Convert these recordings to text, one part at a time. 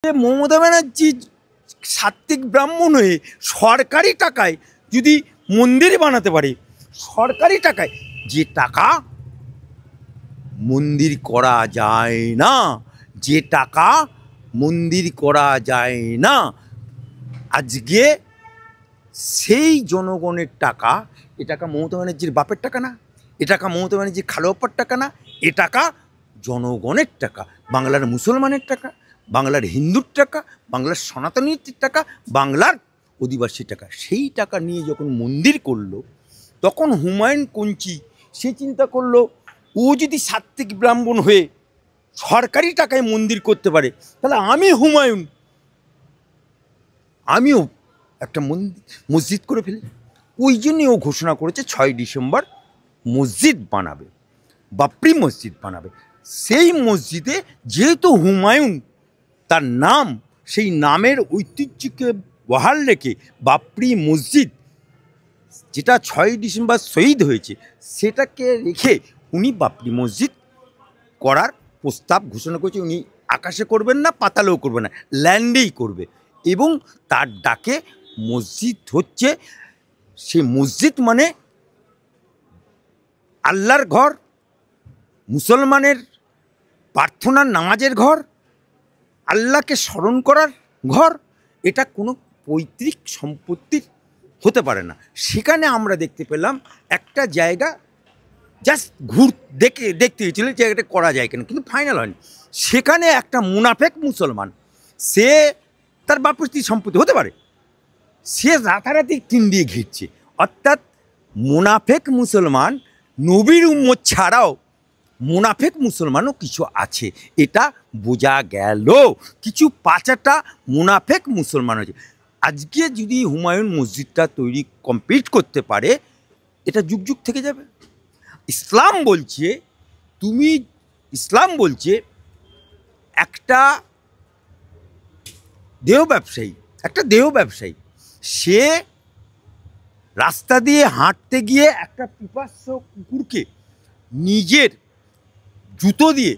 মমতা ব্যানার্জি সাত্ত্বিক ব্রাহ্মণ হয়ে সরকারি টাকায় যদি মন্দির বানাতে পারে, সরকারি টাকায় যে টাকা মন্দির করা যায় না, যে টাকা মন্দির করা যায় না, আজকে সেই জনগণের টাকা, এ টাকা মমতা ব্যানার্জির বাপের টাকা না, এ টাকা মমতা ব্যানার্জির খালোয়াপার টাকা না, এ টাকা জনগণের টাকা, বাংলার মুসলমানের টাকা, বাংলার হিন্দুর টাকা, বাংলার সনাতনীর টাকা, বাংলার অধিবাসী টাকা। সেই টাকা নিয়ে যখন মন্দির করলো, তখন হুমায়ুন কঞ্চি সে চিন্তা করলো, ও যদি সাত্ত্বিক ব্রাহ্মণ হয়ে সরকারি টাকায় মন্দির করতে পারে, তাহলে আমি হুমায়ুন আমিও একটা মসজিদ করে ফেলি। ওই জন্যই ও ঘোষণা করেছে 6 ডিসেম্বর মসজিদ বানাবে, বাবরি মসজিদ বানাবে। সেই মসজিদে যেহেতু হুমায়ুন তার নাম, সেই নামের ঐতিহ্যকে বহাল রেখে বাবরি মসজিদ, যেটা 6 ডিসেম্বর শহীদ হয়েছে, সেটাকে রেখে উনি বাবরি মসজিদ করার প্রস্তাব ঘোষণা করেছে। উনি আকাশে করবেন না, পাতালেও করবেন না, ল্যান্ডেই করবে। এবং তার ডাকে মসজিদ হচ্ছে, সে মসজিদ মানে আল্লাহর ঘর, মুসলমানের প্রার্থনার নামাজের ঘর, আল্লাহকে স্মরণ করার ঘর। এটা কোনো পৈতৃক সম্পত্তির হতে পারে না। সেখানে আমরা দেখতে পেলাম একটা জায়গা জাস্ট দেখতে গেছিল জায়গাটা করা যায় কেন, কিন্তু ফাইনাল হয়নি। সেখানে একটা মুনাফেক মুসলমান, সে তার বাপস্ত্রী সম্পত্তি হতে পারে, সে রাতারাতি টিন দিয়ে ঘিরছে। অর্থাৎ মুনাফেক মুসলমান, নবীর উম্মত ছাড়াও মুনাফেক মুসলমানও কিছু আছে, এটা বোঝা গেল। কিছু পাঁচাটা মুনাফেক মুসলমান আছে। আজকে যদি হুমায়ুন মসজিদটা তৈরি কমপ্লিট করতে পারে, এটা যুগ যুগ থেকে যাবে। ইসলাম বলছে একটা দেহ ব্যবসায়ী সে রাস্তা দিয়ে হাঁটতে গিয়ে একটা পিপাস্য কুকুরকে নিজের জুতো দিয়ে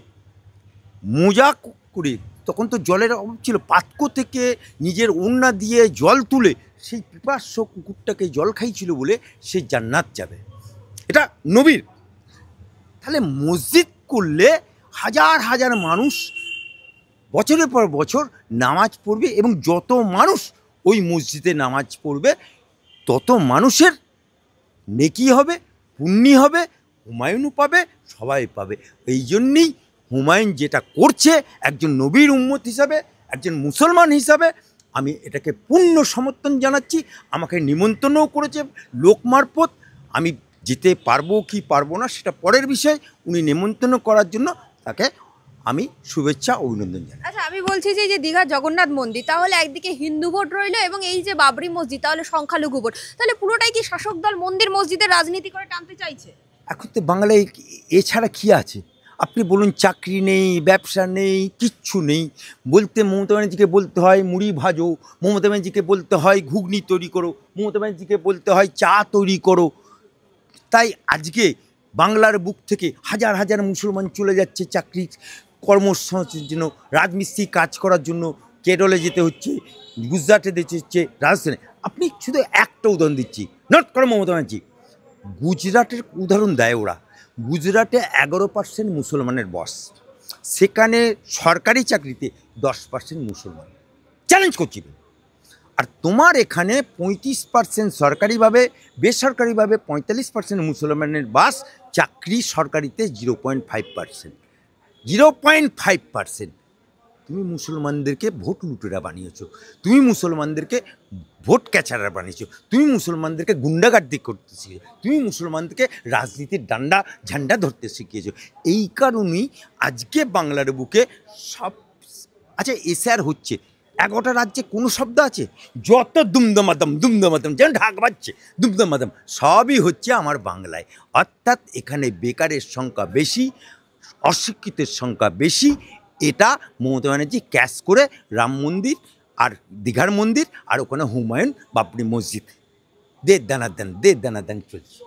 মোজা করে, তখন তো জলের অভাব ছিল, পাতকো থেকে নিজের ওড়না দিয়ে জল তুলে সেই পিপাস্য কুকুরটাকে জল খাইছিল বলে সে জান্নাত যাবে। এটা নবীর। তাহলে মসজিদ করলে হাজার হাজার মানুষ বছরের পর বছর নামাজ পড়বে, এবং যত মানুষ ওই মসজিদে নামাজ পড়বে তত মানুষের নেকি হবে, পুণ্যি হবে, হুমায়ুনও পাবে, সবাই পাবে। এই জন্যেই হুমায়ুন যেটা করছে, একজন নবীর উম্মত হিসাবে, একজন মুসলমান হিসাবে আমি এটাকে পূর্ণ সমর্থন জানাচ্ছি। আমাকে নিমন্ত্রণও করেছে লোক মারফত, আমি যেতে পারবো কি পারবো না সেটা পরের বিষয়। উনি নিমন্ত্রণ করার জন্য তাকে আমি শুভেচ্ছা অভিনন্দন জানাই। আচ্ছা, আমি বলছি যে দীঘার জগন্নাথ মন্দির, তাহলে একদিকে হিন্দু ভোট রইলো এবং এই যে বাবরি মসজিদ, তাহলে সংখ্যালঘু ভোট, তাহলে পুরোটাই কি শাসক দল মন্দির মসজিদের রাজনীতি করে টানতে চাইছে? এখন তো বাংলায় এছাড়া কী আছে? আপনি বলুন, চাকরি নেই, ব্যবসা নেই, কিচ্ছু নেই। বলতে মমতা ব্যানার্জিকে বলতে হয় মুড়ি ভাজো, মমতা ব্যানার্জিকে বলতে হয় ঘুগনি তৈরি করো, মমতা ব্যানার্জিকে বলতে হয় চা তৈরি করো। তাই আজকে বাংলার বুক থেকে হাজার হাজার মুসলমান চলে যাচ্ছে চাকরি কর্মসংস্থানের জন্য, রাজমিস্ত্রি কাজ করার জন্য কেরলে যেতে হচ্ছে, গুজরাটে যেতে হচ্ছে, রাজস্থানে। আপনি শুধু একটা উদাহরণ দিচ্ছি, নট করে মমতা ব্যানার্জি, গুজরাটের উদাহরণ দেয় ওরা। গুজরাটে 11% মুসলমানের বস, সেখানে সরকারি চাকরিতে 10% মুসলমান। চ্যালেঞ্জ করছি। আর তোমার এখানে 35% সরকারিভাবে, বেসরকারিভাবে 45% মুসলমানের বাস, চাকরি সরকারিতে 0.5%। 0.5%। তুমি মুসলমানদেরকে ভোট লুটেরা বানিয়েছো, তুমি মুসলমানদেরকে ভোট ক্যাচারা বানিয়েছো, তুমি মুসলমানদেরকে গুন্ডাগার্দি করতে শিখেছো, তুমি মুসলমানদেরকে রাজনীতির ডান্ডা ঝান্ডা ধরতে শিখিয়েছো। এই কারণেই আজকে বাংলার বুকে সব আচ্ছা এসআর হচ্ছে। 11টা রাজ্যে কোনো শব্দ আছে? যত দুমদমাদম যেন ঢাক বাজছে, দুমদমাদম সবই হচ্ছে আমার বাংলায়। অর্থাৎ এখানে বেকারের সংখ্যা বেশি, অশিক্ষিতের সংখ্যা বেশি। এটা মমতা ব্যানার্জি ক্যাশ করে রাম মন্দির আর দীঘার মন্দির আর ওখানে হুমায়ুন বাবরি মসজিদ দে দানাদান চলছে।